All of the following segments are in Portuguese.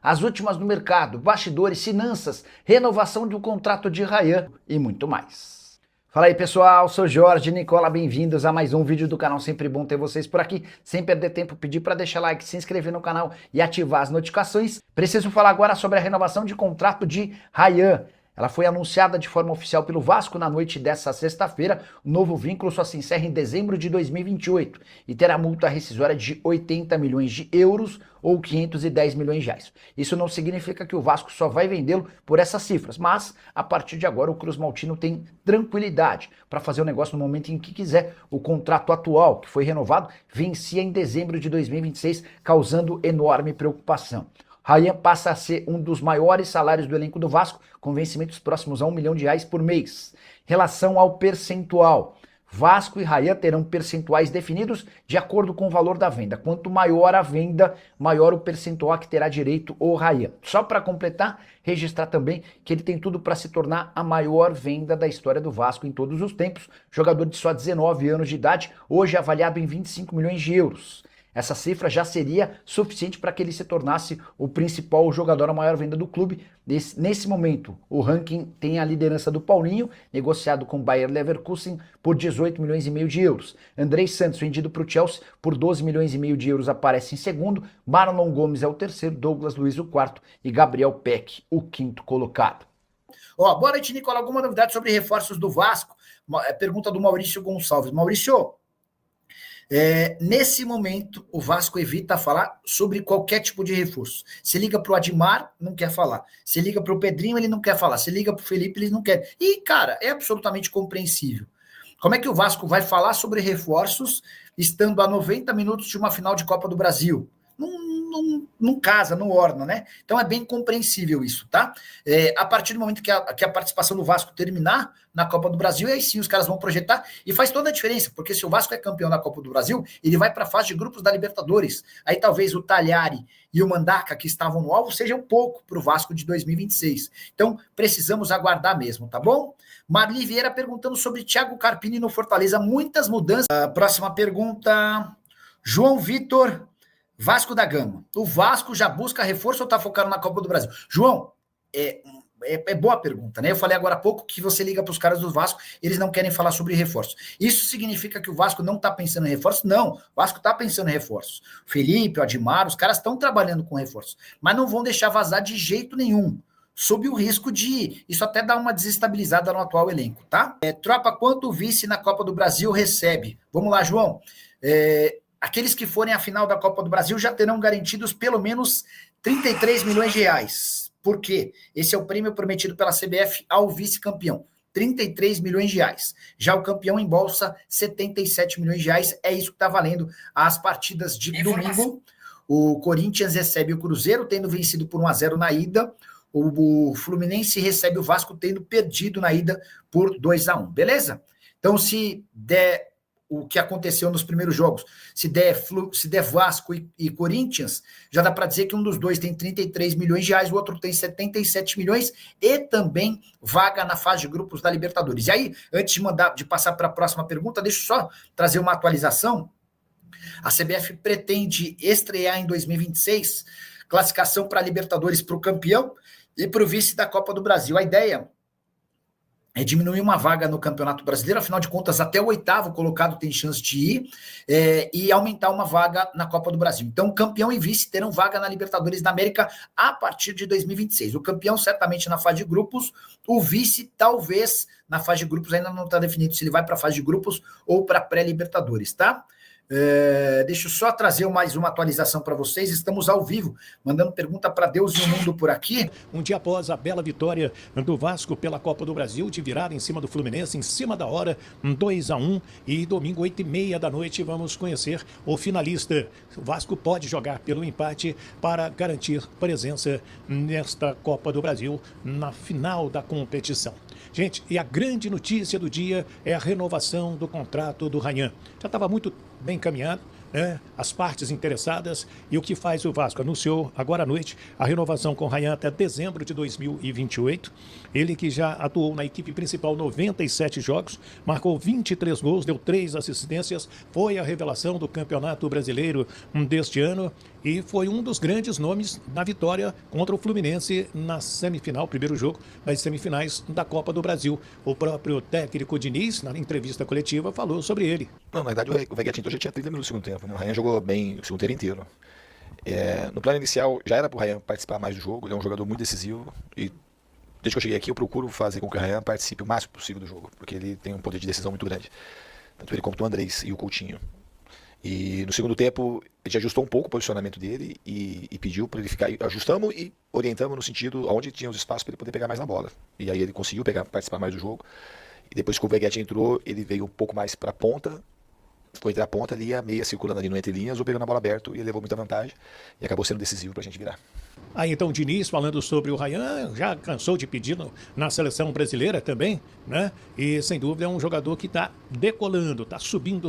as últimas no mercado, bastidores, finanças, renovação do contrato de Ryan e muito mais. Fala aí pessoal, sou Jorge Nicola, bem-vindos a mais um vídeo do canal, sempre bom ter vocês por aqui. Sem perder tempo, pedir para deixar like, se inscrever no canal e ativar as notificações. Preciso falar agora sobre a renovação de contrato de Ryan. Ela foi anunciada de forma oficial pelo Vasco na noite dessa sexta-feira. O novo vínculo só se encerra em dezembro de 2028 e terá multa rescisória de 80 milhões de euros ou 510 milhões de reais. Isso não significa que o Vasco só vai vendê-lo por essas cifras, mas a partir de agora o Cruz Maltino tem tranquilidade para fazer o negócio no momento em que quiser. O contrato atual, que foi renovado, vencia em dezembro de 2026, causando enorme preocupação. Ryan passa a ser um dos maiores salários do elenco do Vasco, com vencimentos próximos a R$1 milhão por mês. Em relação ao percentual, Vasco e Ryan terão percentuais definidos de acordo com o valor da venda. Quanto maior a venda, maior o percentual a que terá direito o Ryan. Só para completar, registrar também que ele tem tudo para se tornar a maior venda da história do Vasco em todos os tempos. Jogador de só 19 anos de idade, hoje avaliado em 25 milhões de euros. Essa cifra já seria suficiente para que ele se tornasse o principal jogador, a maior venda do clube. Nesse momento, o ranking tem a liderança do Paulinho, negociado com o Bayer Leverkusen por 18 milhões e meio de euros. Andrei Santos, vendido para o Chelsea por 12 milhões e meio de euros, aparece em segundo. Marlon Gomes é o terceiro, Douglas Luiz o quarto e Gabriel Peck o quinto colocado. Boa noite, Nicola. Alguma novidade sobre reforços do Vasco? Pergunta do Maurício Gonçalves. Maurício, nesse momento, o Vasco evita falar sobre qualquer tipo de reforço. Se liga para o Admar, não quer falar. Se liga para o Pedrinho, ele não quer falar. Se liga para o Felipe, ele não quer. E, cara, é absolutamente compreensível. Como é que o Vasco vai falar sobre reforços estando a 90 minutos de uma final de Copa do Brasil? Não casa, não orna, né? Então é bem compreensível isso, tá? A partir do momento que a participação do Vasco terminar na Copa do Brasil, aí sim os caras vão projetar e faz toda a diferença, porque se o Vasco é campeão da Copa do Brasil, ele vai para a fase de grupos da Libertadores. Aí talvez o Talhari e o Mandaca, que estavam no alvo, sejam pouco para o Vasco de 2026. Então precisamos aguardar mesmo, tá bom? Marli Vieira perguntando sobre Thiago Carpini no Fortaleza, muitas mudanças. Próxima pergunta, João Vitor Vasco da Gama. O Vasco já busca reforço ou está focado na Copa do Brasil? João, é boa pergunta, né? Eu falei agora há pouco que você liga para os caras do Vasco, eles não querem falar sobre reforço. Isso significa que o Vasco não está pensando em reforço? Não, o Vasco está pensando em reforço. O Felipe, o Admar, os caras estão trabalhando com reforço, mas não vão deixar vazar de jeito nenhum, sob o risco de isso até dar uma desestabilizada no atual elenco, tá? Tropa, quanto o vice na Copa do Brasil recebe? Vamos lá, João. Aqueles que forem à final da Copa do Brasil já terão garantidos pelo menos 33 milhões de reais. Por quê? Esse é o prêmio prometido pela CBF ao vice-campeão. 33 milhões de reais. Já o campeão em bolsa, 77 milhões de reais. É isso que está valendo as partidas de domingo. O Corinthians recebe o Cruzeiro, tendo vencido por 1-0 na ida. O Fluminense recebe o Vasco, tendo perdido na ida por 2-1. Beleza? Então, se der o que aconteceu nos primeiros jogos, se der Vasco e Corinthians, já dá para dizer que um dos dois tem 33 milhões de reais, o outro tem 77 milhões e também vaga na fase de grupos da Libertadores. E aí, antes de passar para a próxima pergunta, deixa eu só trazer uma atualização. A CBF pretende estrear em 2026 classificação para a Libertadores para o campeão e para o vice da Copa do Brasil. A ideia é diminuir uma vaga no Campeonato Brasileiro, afinal de contas, até o 8º colocado tem chance de ir, e aumentar uma vaga na Copa do Brasil. Então, campeão e vice terão vaga na Libertadores da América a partir de 2026. O campeão, certamente, na fase de grupos, o vice, talvez, na fase de grupos, ainda não está definido se ele vai para a fase de grupos ou para pré-Libertadores, tá? Deixa eu só trazer mais uma atualização para vocês. Estamos ao vivo, mandando pergunta para Deus e o mundo por aqui. Um dia após a bela vitória do Vasco pela Copa do Brasil, de virada em cima do Fluminense, em cima da hora, 2-1, e domingo 8h30 da noite vamos conhecer o finalista. O Vasco pode jogar pelo empate para garantir presença nesta Copa do Brasil na final da competição. Gente, e a grande notícia do dia é a renovação do contrato do Ryan. Já estava muito bem encaminhado, né? As partes interessadas, e o que faz o Vasco? Anunciou agora à noite a renovação com o Ryan até dezembro de 2028. Ele que já atuou na equipe principal 97 jogos, marcou 23 gols, deu 3 assistências, foi a revelação do Campeonato Brasileiro deste ano e foi um dos grandes nomes na vitória contra o Fluminense na semifinal, primeiro jogo das semifinais da Copa do Brasil. O próprio técnico Diniz, na entrevista coletiva, falou sobre ele. Não, na verdade o Veguetinho já tinha 30 minutos no segundo tempo, né? O Ryan jogou bem o segundo tempo inteiro. No plano inicial já era para o Ryan participar mais do jogo, ele é um jogador muito decisivo e desde que eu cheguei aqui eu procuro fazer com que o Ryan participe o máximo possível do jogo, porque ele tem um poder de decisão muito grande, tanto ele quanto o Andrés e o Coutinho. E no segundo tempo ele ajustou um pouco o posicionamento dele e pediu para ele ficar, ajustamos e orientamos no sentido onde tinha os espaços para ele poder pegar mais na bola, e aí ele conseguiu participar mais do jogo, e depois que o Veguetinho entrou ele veio um pouco mais para a ponta, ficou entre a ponta ali, a meia circulando ali no entre linhas, ou pegando a bola aberta, e ele levou muita vantagem e acabou sendo decisivo para a gente virar. Aí então o Diniz falando sobre o Ryan, já cansou de pedir na seleção brasileira também, né? E sem dúvida é um jogador que está decolando, está subindo.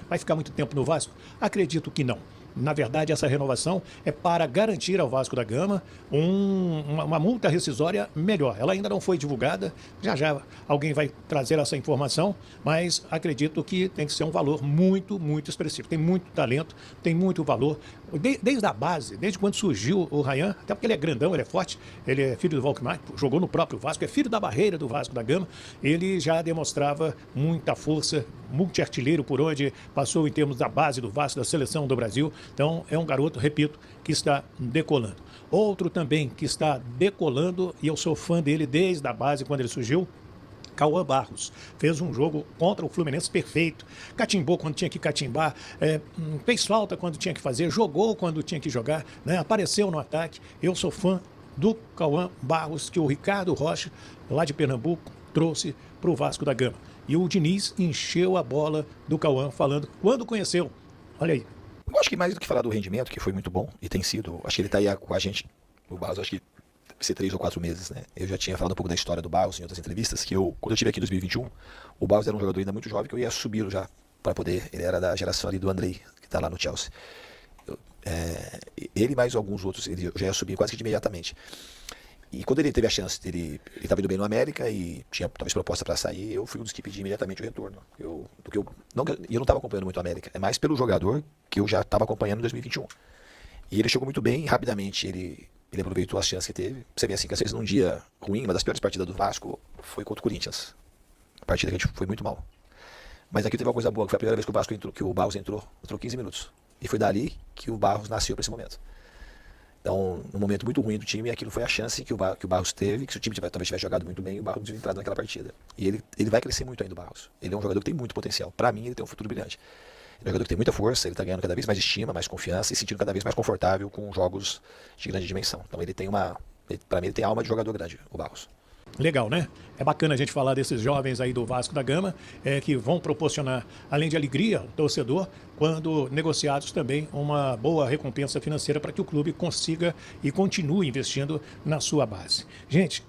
Vai ficar muito tempo no Vasco? Acredito que não. Na verdade, essa renovação é para garantir ao Vasco da Gama uma multa rescisória melhor. Ela ainda não foi divulgada, já alguém vai trazer essa informação, mas acredito que tem que ser um valor muito expressivo. Tem muito talento, tem muito valor. Desde a base, desde quando surgiu o Ryan, até porque ele é grandão, ele é forte, ele é filho do Volkmar, jogou no próprio Vasco, é filho da barreira do Vasco da Gama, ele já demonstrava muita força, multiartilheiro por onde passou em termos da base do Vasco, da seleção do Brasil. Então é um garoto, repito, que está decolando. Outro também que está decolando, e eu sou fã dele desde a base, quando ele surgiu, Cauã Barros. Fez um jogo contra o Fluminense perfeito, catimbou quando tinha que catimbar, fez falta quando tinha que fazer, jogou quando tinha que jogar, né? Apareceu no ataque. Eu sou fã do Cauã Barros, que o Ricardo Rocha, lá de Pernambuco, trouxe para o Vasco da Gama. E o Diniz encheu a bola do Cauã, falando quando conheceu. Olha aí. Eu acho que mais do que falar do rendimento, que foi muito bom, e tem sido, acho que ele está aí com a gente, o Barros, acho que deve ser 3 ou 4 meses, né? Eu já tinha falado um pouco da história do Barros em outras entrevistas, que quando eu estive aqui em 2021, o Barros era um jogador ainda muito jovem, que eu ia subi-lo já, para poder, ele era da geração ali do Andrei, que está lá no Chelsea. Ele mais alguns outros, ele já ia subir quase que de imediatamente. E quando ele teve a chance, ele estava indo bem no América e tinha talvez proposta para sair, eu fui um dos que pedi imediatamente o retorno. Eu não estava acompanhando muito o América, é mais pelo jogador que eu já estava acompanhando em 2021. E ele chegou muito bem, rapidamente ele aproveitou as chances que teve. Você vê assim, que às vezes num dia ruim, uma das piores partidas do Vasco foi contra o Corinthians. A partida que a gente foi muito mal. Mas aqui teve uma coisa boa, que foi a primeira vez que o Vasco entrou, que o Barros entrou 15 minutos. E foi dali que o Barros nasceu para esse momento. Então, num momento muito ruim do time, aquilo foi a chance que o Barros teve, que se o time talvez tivesse jogado muito bem, o Barros tinha entrado naquela partida. E ele vai crescer muito ainda, o Barros. Ele é um jogador que tem muito potencial. Para mim, ele tem um futuro brilhante. Ele é um jogador que tem muita força, ele está ganhando cada vez mais estima, mais confiança e se sentindo cada vez mais confortável com jogos de grande dimensão. Então, para mim, ele tem alma de jogador grande, o Barros. Legal, né? É bacana a gente falar desses jovens aí do Vasco da Gama, que vão proporcionar, além de alegria ao torcedor, quando negociados também uma boa recompensa financeira para que o clube consiga e continue investindo na sua base. Gente,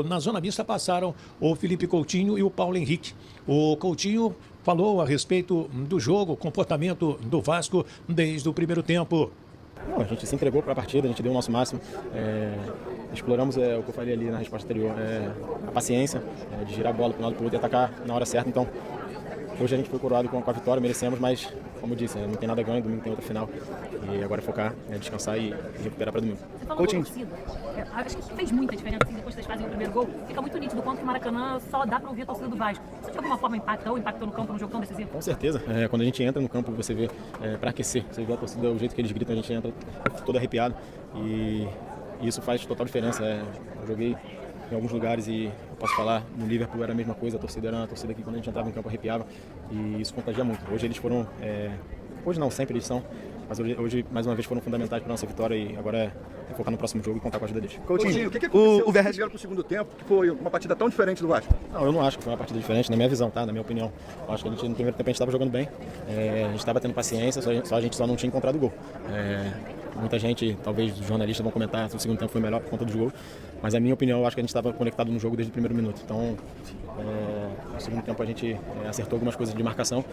na zona mista passaram o Felipe Coutinho e o Paulo Henrique. O Coutinho falou a respeito do jogo, comportamento do Vasco desde o primeiro tempo. Não, a gente se entregou para a partida, a gente deu o nosso máximo, exploramos o que eu falei ali na resposta anterior, a paciência de girar a bola para um lado para o outro e atacar na hora certa. Então, hoje a gente foi coroado com a vitória, merecemos, mas, como eu disse, não tem nada ganho, domingo tem outra final. E agora é focar, descansar e recuperar para domingo. Você falou da torcida, acho que fez muita diferença assim, depois que vocês fazem o primeiro gol. Fica muito nítido quanto que o Maracanã só dá para ouvir a torcida do Vasco. Isso de alguma forma impactou no campo, no jogo tão decisivo? Com certeza. Quando a gente entra no campo, você vê, para aquecer, você vê a torcida, o jeito que eles gritam, a gente entra todo arrepiado. E isso faz total diferença. Eu joguei em alguns lugares e eu posso falar, no Liverpool era a mesma coisa, a torcida era uma torcida que quando a gente entrava no campo arrepiava e isso contagia muito. Hoje eles foram, hoje não, sempre eles são, mas hoje mais uma vez foram fundamentais para a nossa vitória e agora é focar no próximo jogo e contar com a ajuda deles. Coutinho, o que aconteceu? O Verret vieram para o segundo tempo, que foi uma partida tão diferente do Vasco? Não, eu não acho que foi uma partida diferente, na minha visão, tá? Na minha opinião. Eu acho que no primeiro tempo a gente estava jogando bem, a gente estava tendo paciência, a gente só não tinha encontrado o gol. Muita gente, talvez os jornalistas vão comentar se o segundo tempo foi melhor por conta dos gols, mas a minha opinião, eu acho que a gente estava conectado no jogo desde o primeiro minuto. Então, no segundo tempo a gente acertou algumas coisas de marcação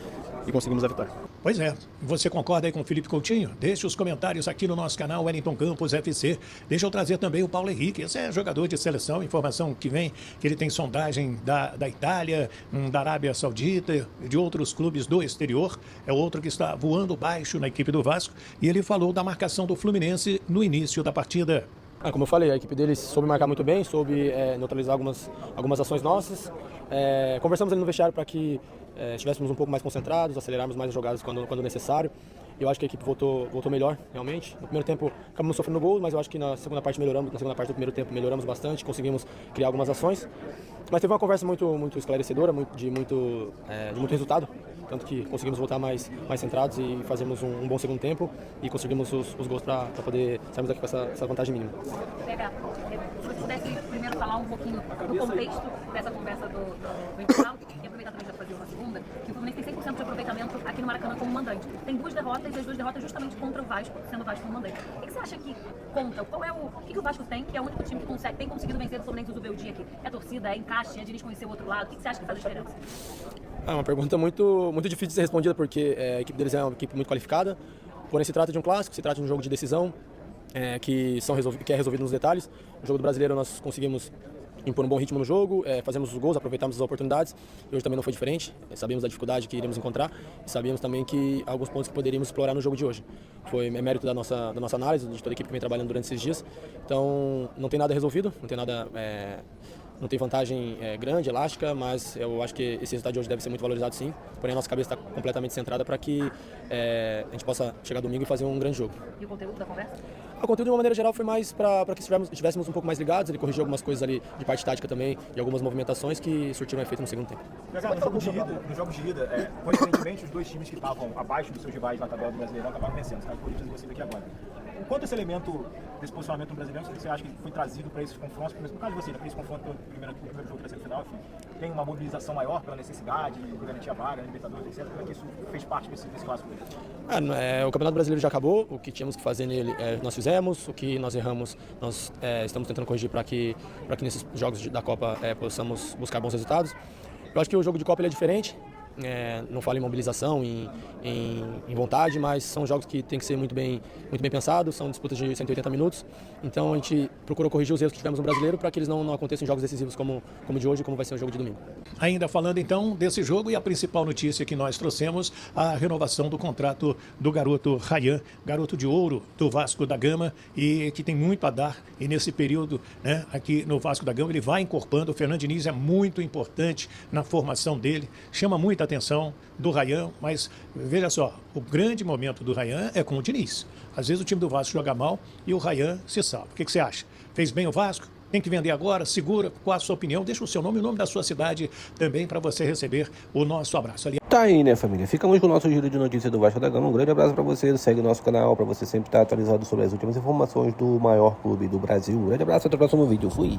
e conseguimos a vitória. Pois é, você concorda aí com o Felipe Coutinho? Deixe os comentários aqui no nosso canal Wellington Campos FC. Deixa eu trazer também o Paulo Henrique, esse é jogador de seleção, informação que vem, que ele tem sondagem da Itália, da Arábia Saudita, de outros clubes do exterior, é outro que está voando baixo na equipe do Vasco, e ele falou da marcação do Fluminense no início da partida. Como eu falei, a equipe deles soube marcar muito bem, soube neutralizar algumas ações nossas. Conversamos ali no vestiário para que estivéssemos um pouco mais concentrados, acelerarmos mais as jogadas quando necessário. Eu acho que a equipe voltou melhor, realmente. No primeiro tempo acabamos sofrendo gols, mas eu acho que na segunda parte melhoramos. Na segunda parte do primeiro tempo melhoramos bastante, conseguimos criar algumas ações. Mas teve uma conversa muito esclarecedora, de muito resultado. Tanto que conseguimos voltar mais centrados e fazermos um bom segundo tempo e conseguimos os gols para poder sairmos daqui com essa vantagem mínima. Se você pudesse primeiro falar um pouquinho do contexto dessa conversa do intervalo, e aproveitar também para fazer uma segunda, que o Fluminense tem 100% de aproveitamento aqui no Maracanã como mandante. Tem 2 derrotas e as 2 derrotas justamente contra o Vasco, sendo o Vasco como mandante. O que você acha que conta? O que o Vasco tem, que é o único time que tem conseguido vencer o Fluminense do Beldia aqui? É a torcida, é encaixe, é Diniz conhecer o outro lado? O que você acha que faz a diferença? É uma pergunta muito difícil de ser respondida, porque a equipe deles é uma equipe muito qualificada, porém se trata de um clássico, se trata de um jogo de decisão, que é resolvido nos detalhes. No jogo do Brasileiro nós conseguimos impor um bom ritmo no jogo, fazemos os gols, aproveitamos as oportunidades, e hoje também não foi diferente. Sabíamos da dificuldade que iríamos encontrar e sabíamos também que alguns pontos que poderíamos explorar no jogo de hoje. Foi mérito da nossa análise, de toda a equipe que vem trabalhando durante esses dias. Então não tem nada resolvido, não tem vantagem grande, elástica, mas eu acho que esse resultado de hoje deve ser muito valorizado sim. Porém a nossa cabeça está completamente centrada para que a gente possa chegar domingo e fazer um grande jogo. E o conteúdo da conversa? O conteúdo de uma maneira geral foi mais para que estivéssemos um pouco mais ligados. Ele corrigiu algumas coisas ali de parte tática também e algumas movimentações que surtiram efeito no segundo tempo. No jogo de ida, coincidentemente, os 2 times que estavam abaixo dos seus rivais na tabela do Brasileirão acabaram vencendo. Os caras Corinthians e você daqui agora. O quanto esse elemento desse posicionamento no Brasileirão você acha que foi trazido para esses confrontos? No caso de você, para esse confronto do primeiro jogo da semifinal, enfim, tem uma mobilização maior pela necessidade de garantir a vaga, a Libertadores, etc. Como é que isso fez parte desse clássico dele? O Campeonato Brasileiro já acabou, o que tínhamos que fazer nele nós fizemos, o que nós erramos nós estamos tentando corrigir para que nesses jogos da Copa possamos buscar bons resultados. Eu acho que o jogo de Copa ele é diferente. Não falo em mobilização, em vontade, mas são jogos que tem que ser muito bem pensados, são disputas de 180 minutos, então a gente procurou corrigir os erros que tivemos no Brasileiro para que eles não aconteçam em jogos decisivos como de hoje, como vai ser o jogo de domingo. Ainda falando então desse jogo, e a principal notícia que nós trouxemos, a renovação do contrato do garoto Ryan, garoto de ouro do Vasco da Gama, e que tem muito a dar, e nesse período aqui no Vasco da Gama ele vai encorpando. O Fernando Diniz é muito importante na formação dele, chama muita atenção do Ryan, mas veja só, o grande momento do Ryan é com o Diniz. Às vezes o time do Vasco joga mal e o Ryan se salva. O que você acha? Fez bem o Vasco? Tem que vender agora? Segura? Qual a sua opinião? Deixa o seu nome e o nome da sua cidade também para você receber o nosso abraço. Tá aí, né, família? Ficamos com o nosso giro de notícias do Vasco da Gama. Um grande abraço para você. Segue o nosso canal para você sempre estar atualizado sobre as últimas informações do maior clube do Brasil. Um grande abraço, até o próximo vídeo. Fui!